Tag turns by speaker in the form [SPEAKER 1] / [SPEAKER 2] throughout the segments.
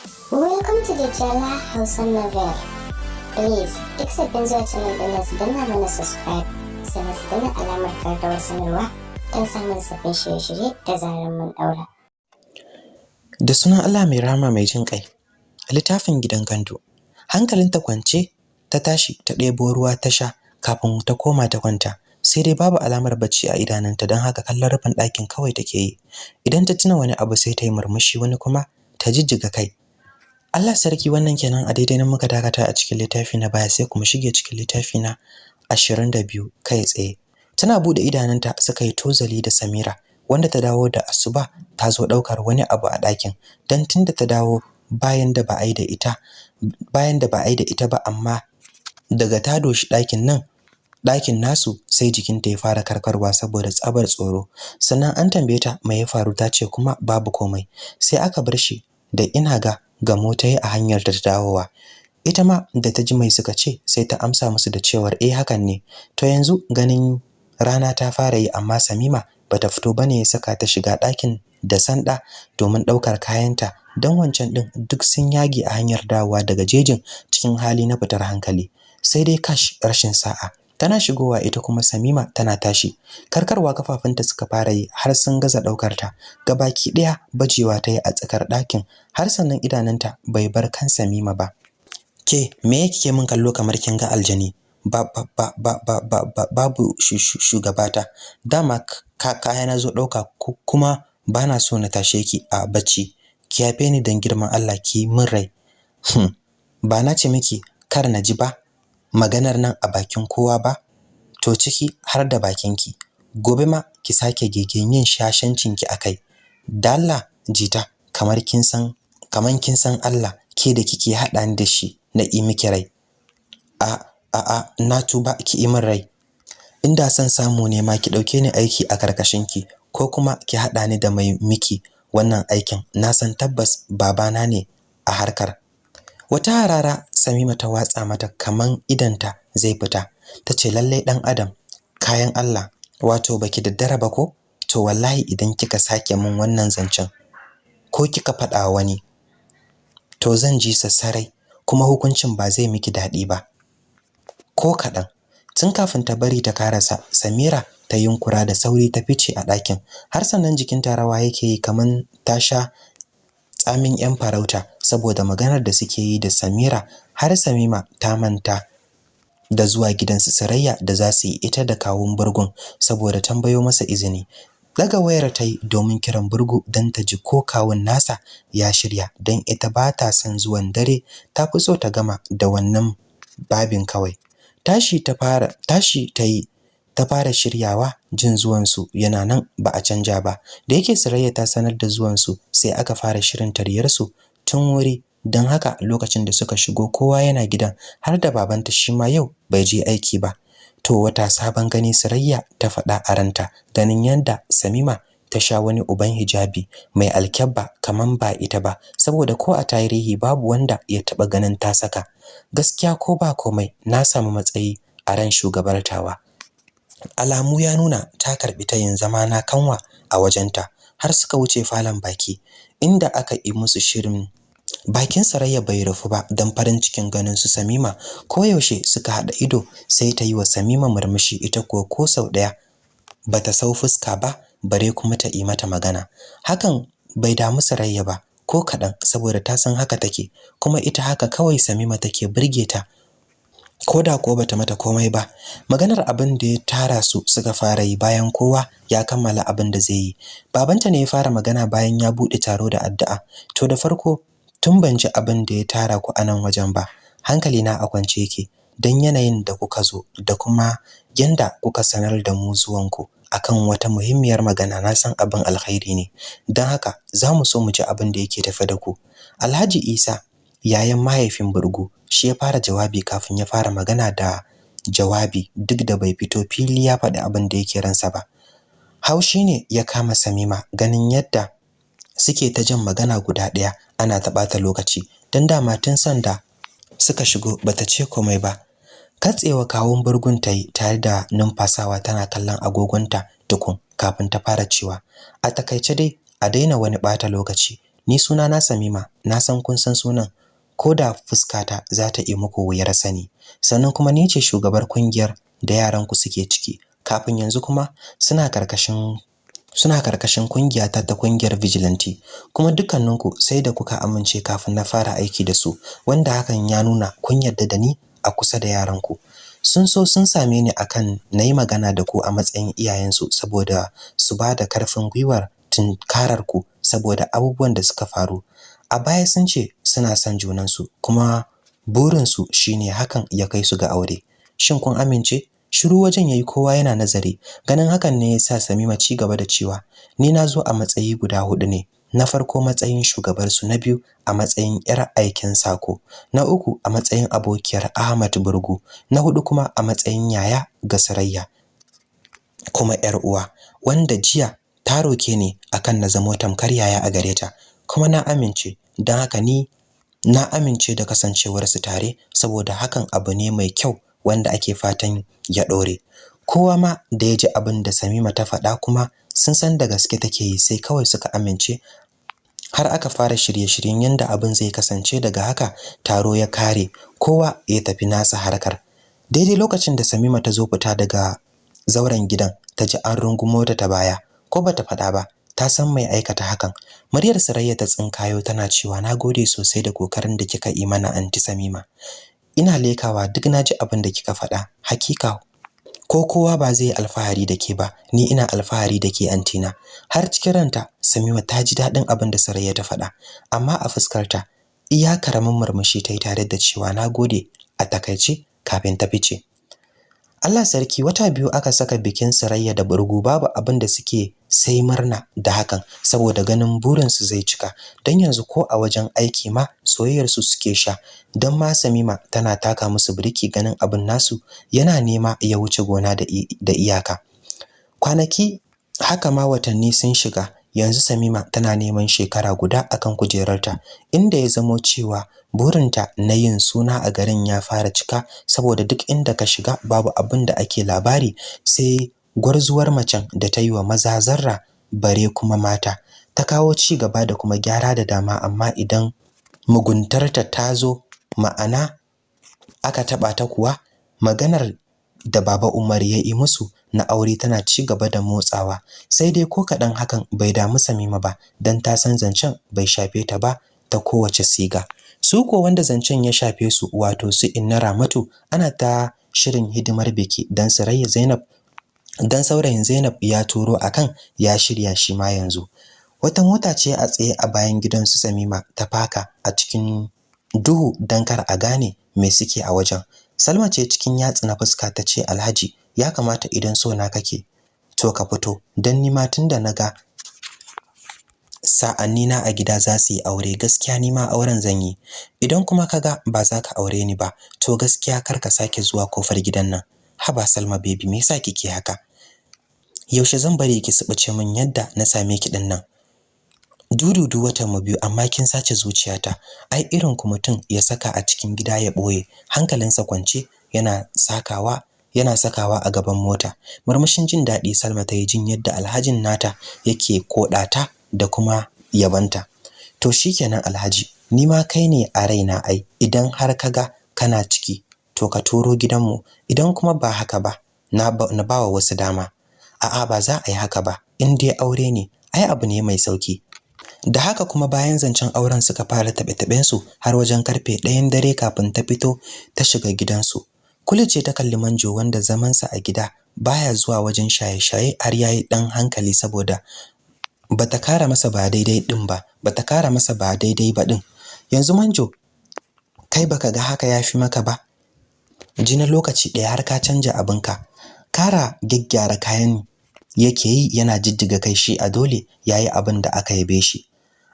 [SPEAKER 1] Welcome to the Jella Hausa Novel. Please, duk sabbin zuwa channel din nan su danna mana subscribe, sannan su danna alamar karrawar sanarwa don samun sabbin shirye-shirye da zarar mun daura.
[SPEAKER 2] Da sunan Allah mai rahama mai jin ƙai. Littafin gidan gandu. Hankalinta kwance ta tashi ta ɗebo ruwa ta sha kafin ta koma ta kwanta. Sai dai babu alamar bacci a idanunta don haka kallon rufin ɗakin kawai take yi. Idan ta tuna wani abu sai ta yi murmushi wani kuma ta jijjiga kai. Allah sarki, wannan kenan a daidai nan muka dakata a cikin littafi na baya, sai kuma shige cikin littafi na 22 kai tsaye. Tana bude idanunta suka yi tozali da Samira wanda ta dawo da asuba ta zo daukar wani abu a ɗakin dan tunda ta dawo bayan da ba a yi da ita ba amma daga ta doshi ɗakin nasu sai jikinta ya fara karkarwa saboda tsabar tsoro. Sannan an tambaye ta me ya faru, ta ce kuma babu komai. Sai aka bar shi da ina ga mota a hanyar ta dawowa. Ita ma da ta ji mai suka ce sai ta amsa musu da cewar hakan ne. To yanzu ganin rana ta fara yi amma Samima bata fito bane ya saka ta shiga ɗakin da sanda domin ɗaukar kayanta dan wancan din duk sun yage a hanyar dawowa daga jejin cikin hali na fitar hankali. Sai dai kash, rashin sa'a. Tana shigowa ita kuma Samima tana tashi. Karkarwa kafafunta suka fara yi har sun gaza daukar ta. Gabaki daya bajewa ta yi a tsakar ɗakin har sannan idanunta bai bar kan Samima ba. Ke me yake min kallo kamar kin ga aljani? Babu shugabata. Dama kaya na zo dauka kuma bana so na tashe ki a bacci. Ki yafe ni dan girman Allah, ki min rai. Ba na ce miki kar na ji ba maganar nan a bakin kowa ba, to ciki har da bakinki. Gobe ma ki sake gegen yin shashancin ki akai. Dalla jita kamar kin san Allah, ke da kike hada ni da shi na yi miki rai. Na tuba, ki yi min rai. Inda san samu ne ma ki dauke ni aiki a karkashin ki ko kuma ki hada ni da mai miki wannan aikin. Na san tabbas babana ne a harkar. Wata harara Samima ta watsa mata kaman idanta zai fita. Tace lalle dan adam kayan Allah, wato baki daddara ba ko? To wallahi idan kika sake min wannan zancen ko kika fada wani to zan ji sarai kuma hukuncin ba zai miki dadi ba ko kadan. Tun kafin ta bari ta karasa, Samira ta yunkura da sauri ta fice a ɗakin har sannan jikinta rawa yake yi kaman ta sha tsamin yan farauta saboda maganar da suke yi da Samira. Har Samima ta manta da zuwa gidansu Sarayya da za su yi ita da kawun Burgun saboda tambayo masa izini. Daga wayar ta yi domin kiran Burgu dan ta ji ko kawun nasa ya shirya, dan ita ba ta son zuwan dare, ta fi so ta gama da wannan babin kawai. Tashi ta fara shiryawa, jin zuwan su yana nan ba a canja ba. Da yake Sarayya ta sanar da zuwan su sai aka fara shirin tariyar su tun wuri, dan haka lokacin da suka shigo kowa yana gidan har da babanta shi ma yau bai je aiki ba. To wata sabon gani Sarayya ta faɗa a ranta ganin yanda Samima ta sha wani uban hijabi mai alkyabba kaman ba ita ba, saboda ko a tarihi babu wanda ya taba ganin ta saka. Gaskiya ko ba komai na samu matsayi a ran shugabartawa. Alamu ya nuna ta karbi tayin zama na kanwa a wajenta. Har suka wuce falon baki inda aka yi musu shirin. Bakin Sarayya bai rufu ba dan farin cikin ganin su Samima. Koyaushe suka hada ido sai ta yi wa Samima murmushi, ita ko sau daya bata sau fuska ba bare kuma ta yi mata magana. Hakan bai damu Sarayya ba ko kadan saboda ta san haka take, kuma ita haka kawai Samima take burge ta koda ko bata mata komai ba. Maganar abin da ya tara su suka fara yi bayan kowa ya kammala abin da zai yi. Babanta ne ya fara magana bayan ya bude taro da addu'a. To da farko tun ban ji abin da ya tara ku a nan wajen ba, hankali na a kwance yake dan yanayin da kuka zo da kuma yanda kuka sanar da mu zuwanku akan wata muhimmiyar magana. Na san abin alkhairi ne, dan haka zamu so mu ji abin da yake tafe da ku. Alhaji Isa, yayan mahaifin Burgu, shi ya fara jawabi kafin ya fara magana da jawabi duk da bai fito fili ya faɗi abin da yake ransa ba. Haushi ne ya kama Samima ganin yadda suke ta jin magana guda ɗaya ana ta ɓata lokaci, dan dama tun sanda suka shigo bata ce komai ba. Katsewa kawun Burgun ta yi tare da numfasawa tana kallon agogonta tukun kafin ta fara cewa a takaice dai a daina wani ɓata lokaci. ni suna na Samima, na san kun san sunan, ko da fuskata za ta yi muku wuyar sani. Sannan kuma ni ce shugabar kungiyar da yaran ku suke ciki. Kafin yanzu kuma suna karkashin kungiyata ta kungiyar vigilante, kuma dukkaninku sai da kuka amince kafin na fara aiki da su, wanda hakan ya nuna kun yarda da ni a kusa da yaranku. Sun so sun same ni akan nayi magana da ku a matsayin iyayensu saboda su ba da karfin gwiwar tunkarar ku saboda abubuwan da suka faru. A baya sun ce suna son junansu kuma burinsu shine hakan ya kai su ga aure. Shin kun amince? Shiru wajen yayi kowa yana nazari. Ganin hakan ne yasa Samima ci gaba da cewa ni na zo a matsayi guda hudu ne. Na farko matsayin shugabar su, na biyu a matsayin yar aikin sako, na uku a matsayin abokiyar Ahmad Burgu, na hudu kuma a matsayin yaya ga Sarayya kuma yar uwa, wanda jiya ta roke ni akan na zamo tamkar yaya a gare ta, kuma na amince. Dan haka ni na amince da kasancewar su tare saboda hakan abu ne mai kyau wanda ake fatan ya dore. Kowa ma da ya ji abin da Samima ta faɗa kuma sun san da gaske take yi, sai kawai suka amince. Har aka fara shirye-shiryen yanda abin zai kasance. Daga haka taro ya kare, kowa ya tafi nasa harkar. Daidai lokacin da Samima ta zo fita daga zauren gidan, ta ji an rungumo ta baya. Ko bata faɗa ba, ta san mai aikata hakan. Muryar Sarayya ta tsinkayo tana cewa nagode sosai da kokarin da kika yi mana anti Samima. Ina lekawa duk naji abin da kika faɗa. Hakika ko kowa ba zai alfahari da ke ba, ni ina alfahari da ke antina. Har cikin ranta Samima ta ji daɗin abin da Sarayya ta faɗa, amma a fuskarta iya karamin murmushi ta yi tare da cewa nagode a takaice kafin ta fice. Allah sarki, wata biyu aka saka bikin Sarayya da Burgu, babu abin da suke sai murna da hakan saboda ganin burinsu zai cika. Dan yanzu ko a wajen aiki ma soyayyar su suke sha. Dan ma Samima tana taka musu birki ganin abin nasu yana nema ya wuce gona da iyaka. Kwanaki haka ma watanni sun shiga. Yanzu Samima tana neman shekara guda akan kujerarta, inda ya zamo cewa burinta na yin suna a garin ya fara cika, saboda duk inda ka shiga babu abin da ake labari sai gwarzuwar macen da ta yi wa maza zarra, bare kuma mata. Ta kawo ci gaba da kuma gyara da dama, amma idan muguntarta ta zo, ma'ana aka taba ta kuwa, maganar da Baba Umar ya yi musu na aure tana ci gaba da motsawa. Sai dai ko kaɗan hakan bai damu Samima ba, dan ta san zancen bai shafe ta ba ta kowace siga. Su ko wanda zancen ya shafe su, wato su Inna Ramatu, ana ta shirin hidimar biki dan Sarayya Zainab, dan saurayin Zainab ya turo akan ya shirya shi ma yanzu. Wata mota ce a tsaye a bayan gidan su Samima ta faka a cikin duhu dan kar a gane me suke a wajen. Salma ce cikin yatsi na fuska ta ce, Alhaji, ya kamata idan so na kake to ka fito, dan ni ma tunda naga sa'anni na a gida za su yi aure, gaskiya ni ma auren zan yi. Idan kuma kaga ba za ka aure ni ba, to gaskiya kar ka sake zuwa kofar gidan nan. Haba Salma baby, me yasa kike haka? Yaushe zan bari ki subuce min yadda na same ki din nan? Dududu watan mu biyu amma kin sace zuciyata. Ai irin ku mutum ya saka a cikin gida ya boye, hankalinsa kwance yana sakawa a gaban mota. Murmushin jin daɗi Salma ta yi, jin yadda Alhajin nata yake kodata da kuma yabanta. To shikenan Alhaji, ni ma kai ne a raina ai. Idan har kaga kana ciki to ka turo gidanmu, idan kuma ba haka ba na bawa wasu dama. A'a ba za a yi haka ba, in dai aure ne ai abu ne mai sauki. Da haka kuma bayan zancen auren suka fara tabe-taben su har wajen karfe 1 dare kafin ta fito ta shiga gidansu. Kulu ce ta kalli Manjo, wanda zamansa a gida baya zuwa wajen shaye-shaye har yayi dan hankali, saboda bata kara masa ba daidai ba din. Yanzu Manjo, kai baka ga haka yafi maka ba? Jina lokaci ɗaya har ka canja abinka. Kara gyaggyara kayan yake yi, yana jijjiga kai, shi a dole yayi abin da aka yabe shi.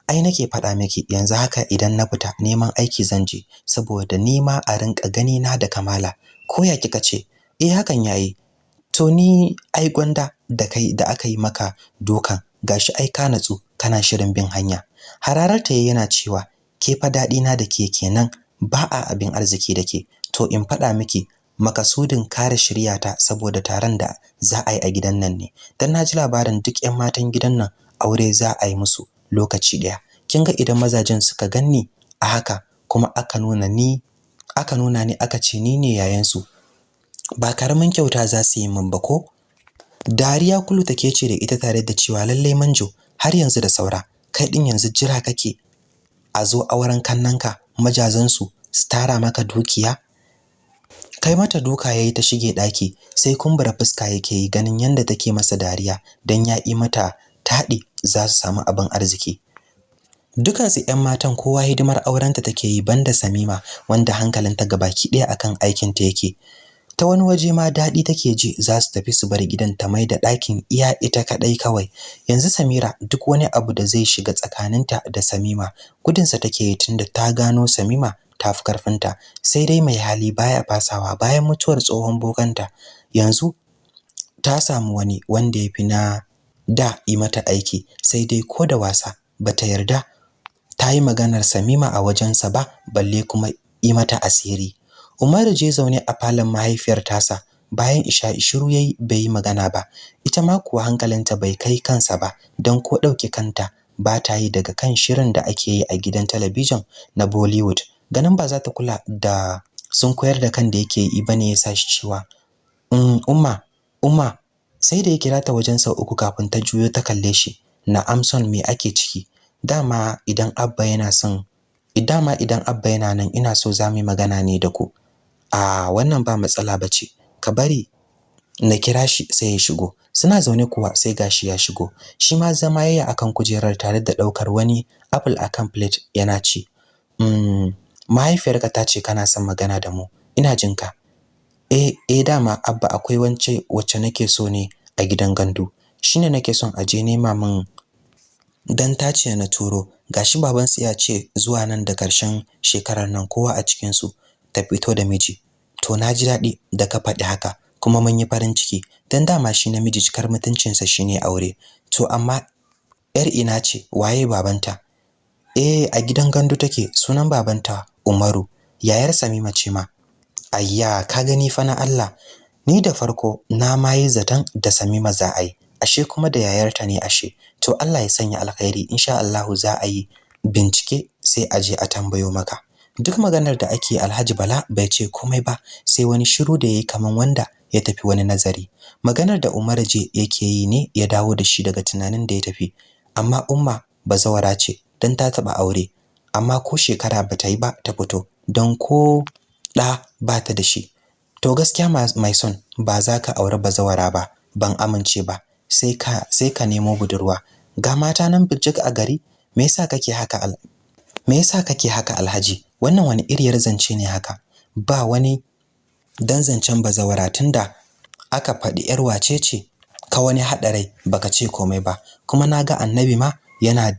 [SPEAKER 2] Ai nake faɗa miki, yanzu haka idan na fita neman aiki zan je, saboda ni ma a rinka gani na da kamala. Ko ya kika ce? Eh hakan yayi. To ni ai gwanda da kai da aka yi maka dokan, gashi ai ka natsu kana shirin bin hanya. Hararta yana cewa ke fa daɗi na da ke kenan, ba a abin arziki da ke. To in faɗa miki, makasudin kare shiryata saboda taron da za a yi a gidan nan ne. Dan naji labarin duk ƴan matan gidan nan aure za a yi musu lokaci ɗaya. kin ga idan mazajen suka ganni a haka kuma aka nuna ni aka ce ni ne yayansu, ba karamin kyauta za su yi min ba ko? Dariya Kulu take ce da ita tare da cewa lallai Manjo har yanzu da saura, kai din yanzu jira kake a zo auren kannanka majazansu su tara maka dukiya? Kai mata duka yayi ta shige daki, sai kumbura fuska yake yi ganin yanda take masa dariya dan ya yi mata taɗi za su samu abin arziki. Dukansu ƴan matan kowa hidimar aurenta take yi banda Samima wanda hankalinta gabaki ɗaya akan aikin ta yake. Ta wani waje ma daɗi take ji za su tafi su bar gidan ta mai da ɗakin iya ita kaɗai kawai. Yanzu Samira duk wani abu da zai shiga tsakaninta da Samima gudunsa take yi tunda ta gano Samima ta fi karfinta, sai dai mai hali baya fasawa. Bayan mutuwar tsohon bokanta yanzu ta samu wani wanda ya fi na da yi mata aiki, sai dai ko da wasa bata yarda ta yi maganar Samima a wajensa ba balle kuma yi mata asiri. Umaru je zaune a falon mahaifiyar tasa, bayan isha'i shiru yayi bai yi magana ba. Ita ma kuwa hankalinta bai kai kansa ba don ko ɗauke kanta ba ta yi daga kan shirin da ake yi a gidan talabijin na Bollywood. Ganin ba za ta kula da sun koyar da kan da yake yi bane ya sa shi cewa umma sai da ya kira ta wajen sau 3 kafin ta juyo ta kalle shi. Na'am son, me ake ciki? Dama idan Abba yana nan ina so za mu yi magana ne da ku. Wannan ba matsala bace, ka bari na kira shi sai ya shigo. Suna zaune kuwa sai gashi ya shigo. Shi ma zama yayi akan kujerar tare da daukar wani apple akan plate yana ci. Mahaifiyarka ta ce kana son magana da mu. Ina jinka. Dama Abba akwai wacce nake so ne a gidan gandu. Shine nake son aje nema min dan tace na turo. Gashi babansu ya ce zuwa nan da karshen shekarar nan kowa a cikin su ta fito da miji. To naji daɗi da ka faɗi haka kuma mun yi farin ciki dan dama shi namiji cikar mutuncinsa shine aure. To amma yar ina ce, waye babanta? A gidan gandu take, sunan babanta Umaru, yayar Samima ce ma. Ayya, ka gani fa na Allah, ni da farko na mayi zaton da Samima za a yi, ashe kuma da yayarta ne ashe. To Allah ya sanya alkhairi, insha Allah za a yi bincike sai a je a tambayo maka. Duk maganar da ake Alhaji Bala bai ce komai ba, sai wani shiru da yayi kaman wanda ya tafi wani nazari. Maganar da Umar je yake yi ne ya dawo da shi daga tunanin da ya tafi. Amma Umma bazawara ce dan ta taba aure, amma ko shekara bata yi ba ta fito, don ko da bata da shi. To gaskiya mai son, ba za ka aure bazawara ba, ban amince ba. Sai ka nemo budurwa. Ga mata nan bijik a gari, me yasa kake haka Alhaji? Wannan wani iriyar zance ne haka? Ba wani dan zancen bazawara tunda aka faɗi yar wace ce ka wani hadarai baka ce komai ba. Kuma naga Annabi ma yana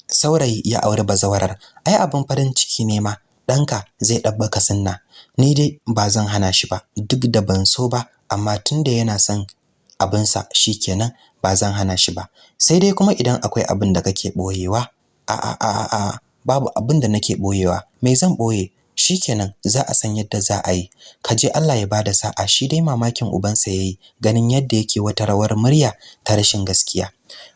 [SPEAKER 2] saurayi ya aure bazawarar. Ai abin farin ciki ne ma danka zai dabbaka sunna. Ni dai ba zan hana shi ba, duk da ban so ba, amma tunda yana son abinsa shikenan, ba zan hana shi ba. Sai dai kuma idan akwai abin da kake boyewa. Babu abin da nake boyewa. Me zan boye? Shikenan za a san yadda za a yi. Kaje Allah ya bada sa'a. Shi dai mamakin ubansa yayi ganin yadda yake wata rawar murya ta rashin gaskiya.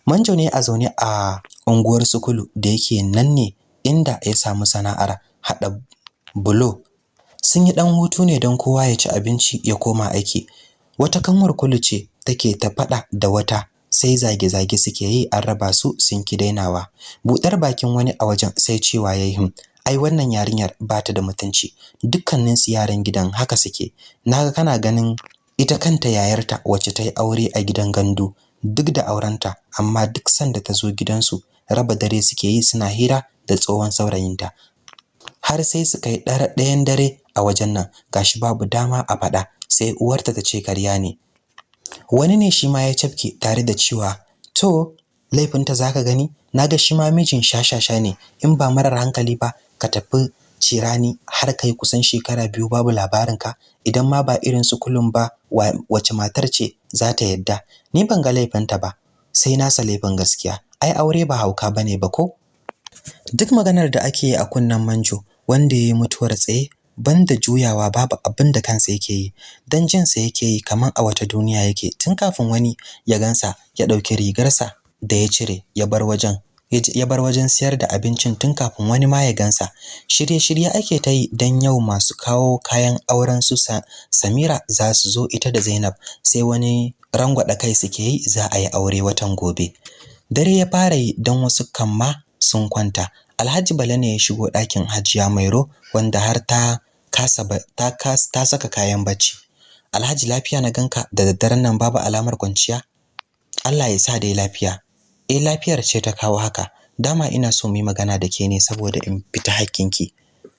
[SPEAKER 2] Manjo ne a zaune a unguwar Sukulu da yake nan ne inda ya samu sana'ar hada bulo. Sun yi dan hutu ne don kowa ya ci abinci ya koma aiki. Wata kanwar Kulu ce take ta fada da wata, sai zage-zage suke yi, an raba su sun ki dainawa. Budar bakin wani a wajen sai cewa yayi ai wannan yarinyar ba ta da mutunci. Dukkanin su yaran gidan haka suke. Naga kana ganin ita kanta yayarta wacce ta yi aure a gidan gandu, duk da aurenta, amma duk sanda ta zo gidansu raba dare suke yi suna hira da tsohon saurayinta. Har sai su kai ɗayan dare a wajen nan, gashi babu dama a faɗa, sai uwarta ta ce karya ne. Wani ne shi ma ya cafke tare da cewa to laifinta zaka gani, naga shi ma mijin shashasha ne, in ba marar hankali ba ka tafi cirani har kai kusan shekara 2 babu labarinka. Idan ma ba irin su kullum ba, wace matar ce za ta yadda? Ni ban ga laifinta ba, sai nasa laifin gaskiya. Ai aure ba hauka bane ba ko? Duk maganar da ake yi a kunnen Manjo wanda yayi mutuwar tsaye, banda juyawa babu abin da kansa yake yi, dan jinsa yake yi kaman a wata duniya yake. Tun kafin wani ya gansa ya dauki rigarsa da ya cire ya bar wajen ya bar wajen siyar da abincin tun kafin wani ma ya gansa. Shirye-shirye ake ta yi don yau masu kawo kayan auren su Samira za su zo ita da Zainab, sai wani rangwada kai suke yi za a yi aure watan gobe. Dare ya fara yi don wasu kamma sun kwanta. Alhaji Bala ne ya shigo ɗakin Hajiya Mairo wanda har ta saka kayan bacci. Alhaji, lafiya na ganka da daddaren nan babu alamar kwanciya? Allah ya sa dai lafiya. Lafiyar ce ta kawo haka. Dama ina so mu yi magana da ke ne saboda in fita hakkinki.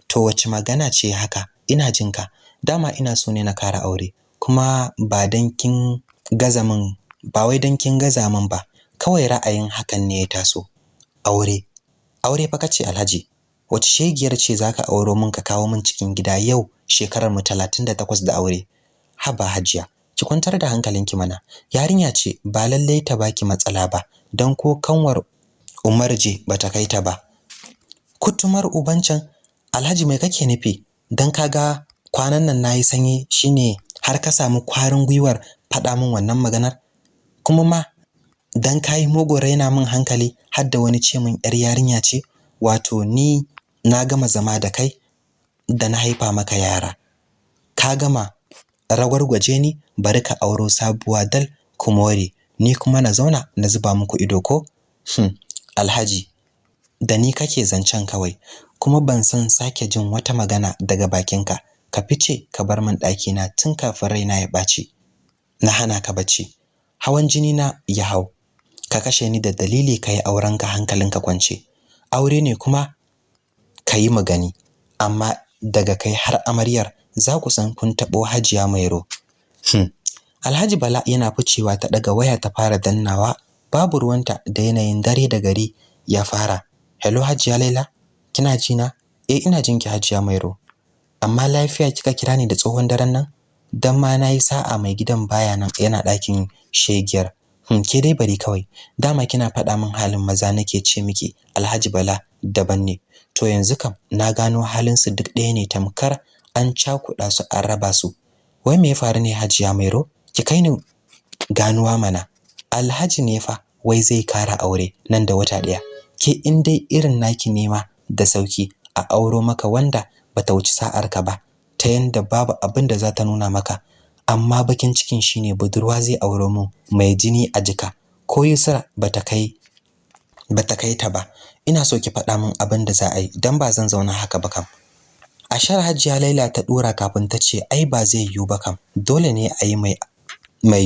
[SPEAKER 2] To wace magana ce haka? Ina jinka. Dama ina so ne na kara aure, kuma ba dan kin gaza min, ba wai dan kin gaza min ba. Kawai ra'ayin hakan ne ya taso. Aure fa kace Alhaji. Wace shegiyar ce zaka auro min ka kawo min cikin gida yau shekarar mu 38 da aure? Haba Hajiya, ki kwantar da hankalinki mana. Yarinya ce, ba lalle ta baki matsala ba, dan ko kanwar Umarje bata kai ta ba. Kutumar ubancan, Alhaji mai kake nufi? Dan kaga kwanan nan nayi sanyi shine har ka samu kwarin gwiwar faɗa min wannan maganar? Kuma ma dan kai mugun raina min hankali har da wani ce min yar yarinya ce? Wato ni na gama zama da kai da na haifa maka yara. Ka gama ragwargwaje ni, bari ka auro sabuwa dal kumore, ni kuma na zauna na zuba muku ido ko? Alhaji, da ni kake zancen kawai, kuma ban san sake jin wata magana daga bakinka. Ka fice ka bar min ɗakina tun kafin raina ya ɓaci. Na hana ka bacci, hawan jini na ya hau, ka kashe ni da dalili kai aurenka hankalinka kwance. Aure ne kuma kayi magani, amma daga kai har amaryar za ku san kun taɓo Hajiya Mairo. Alhaji Bala yana ficewa ta daga waya ta fara dannawa, babu ruwanta da yanayin dare da gari ya fara. Hello Hajiya Laila, kina ji na? Ina jinki Hajiya Mairo. Amma lafiya kika kira ni da tsohon daren nan? Dan ma nayi sa'a mai gidan baya nan, yana ɗakin shegiyar. Ke dai bari kawai. Dama kina faɗa min halin maza nake ce miki Alhaji Bala daban ne. To yanzu kam na gano halin su duk ɗaya ne, tamkar an cakuɗa su an raba su. Wai me ya faru ne Hajiya Mairo? Ki kai ni ganuwa mana. Alhaji ne fa wai zai kara aure nan da wata ɗaya. Ke in dai irin naki nema da sauki a auro maka wanda bata wuce sa'arka ba, ta yanda babu abin da za ta nuna maka. Amma bakin cikin shine budurwa zai auro mu mai jini a jika, ko Yusra bata kai ta ba. Ina so ki faɗa min abin da za a yi, dan ba zan zauna haka ba kam. Ashar Hajiya Laila ta dora kafin ta ce ai ba zai yiwu ba kam, dole ne a yi mai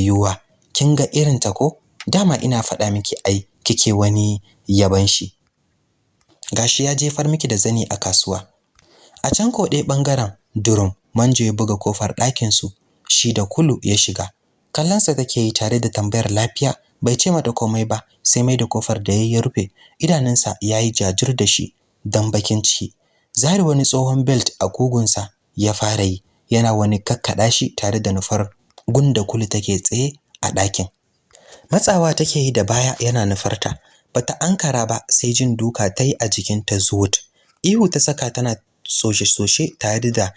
[SPEAKER 2] yiwuwa. Kin ga irin ta ko? Dama ina faɗa miki ai kike wani yaban shi. Gashi ya jefar miki da zani a kasuwa. A can ko ɗaya bangaren durum, Manjo ya buga kofar ɗakin su, shi da Kulu ya shiga. Kallonsa take yi tare da tambayar lafiya, bai ce mata komai ba sai mai da kofar da ya rufe. Idanunsa yayi jajir da shi dan bakin ciki. Zari wani tsohon belt a kugunsa ya fara yi, yana wani kakkada shi tare da nufar gunda Kulu take tsaye a ɗakin. Matsawa take yi da baya yana nufarta. Bata ankara ba sai jin duka tayi a jikinta zuwut. Ihu ta saka tana soshe-soshe tare da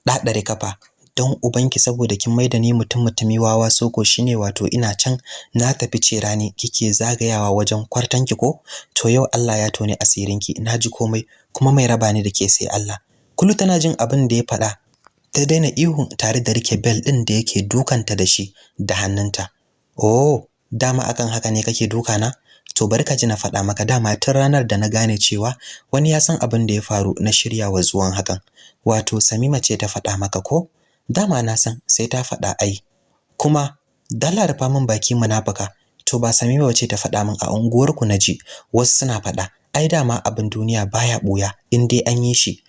[SPEAKER 2] ɗaɗare kafa. Don ubanki, saboda kin maida ni mutumi wawa soko shine, wato ina can na tafi ce rani kike zagayawa wajen kwartanki ko? To yau Allah ya tone asirinki, naji komai, kuma mai raba ni da ke sai Allah. Kulu tana jin abin da ya faɗa, ta daina ihu tare da rike bel ɗin da yake dukanta da shi da hannunta. Oh, dama akan haka ne kake duka na? To bari ka ji na faɗa maka, dama tun ranar da na gane cewa wani ya san abin da ya faru na shirya wa zuwan hakan. Wato Samima ce ta faɗa maka ko? Dama na san sai ta faɗa ai. Kuma dala rufa min baki munafuka. To ba Samima wace ta faɗa min, a unguwarku naji wasu suna faɗa. Ai dama abin duniya baya ɓuya in dai an yi shi.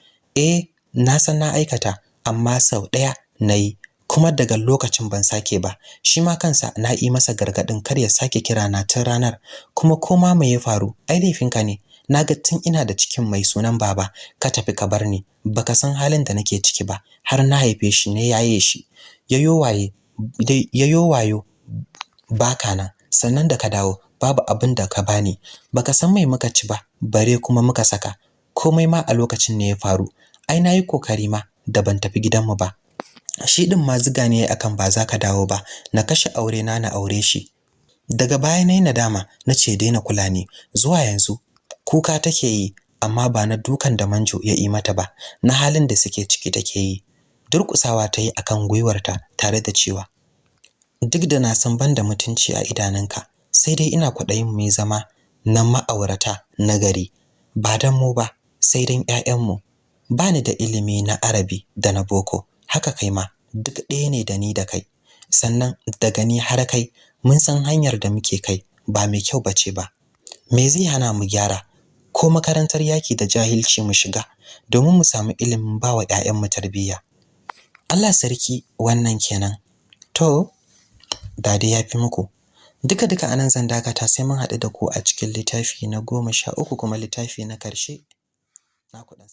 [SPEAKER 2] Na san na aikata, amma sau ɗaya nayi, kuma daga lokacin ban sake ba. Shi ma kansa na yi masa gargaɗin kar ya sake kira na tun ranar. Kuma koma me ya faru, ai laifinka ne. Naga tun ina da cikin mai sunan baba ka tafi ka bar ni, baka san halin da nake ciki ba, har na haife shi ne yaye shi. Yayo wayo baka nan, sannan da ka dawo babu abin da ka bani. Baka san mai muka ci ba, bare kuma muka saka. Komai ma a lokacin ne ya faru. Ai nayi kokari ma da ban tafi gidanmu ba. Shi din ma ziga ne akan ba za ka dawo ba, na kashe aure na aure shi. Daga baya nayi nadama, nace daina kula ni. Zuwa yanzu kuka take yi amma ba na dukan da Manjo ya yi mata ba, na halin da suke ciki take yi. Durƙusawa ta yi akan gwiwarta tare da cewa, duk da na san ban da mutunci a idanunka, sai dai ina kwaɗayin mu zama na ma'aurata na gari, ba dan mu ba sai dan ƴaƴanmu. Ba ni da ilimi na Arabi da na boko, haka kai ma duk ɗaya ne da ni da kai. Sannan daga ni har kai mun san hanyar da muke kai ba mai kyau bace ba. Me zai hana mu gyara ko makarantar yaki da jahilci mu shiga domin mu samu ilimin bawa ƴaƴanmu tarbiyya? Allah sarki, wannan kenan. To da dai yafi muku. Duka anan zan dakata, sai mun haɗu da ku a cikin littafi na 13 kuma littafi na ƙarshe. Na ku dan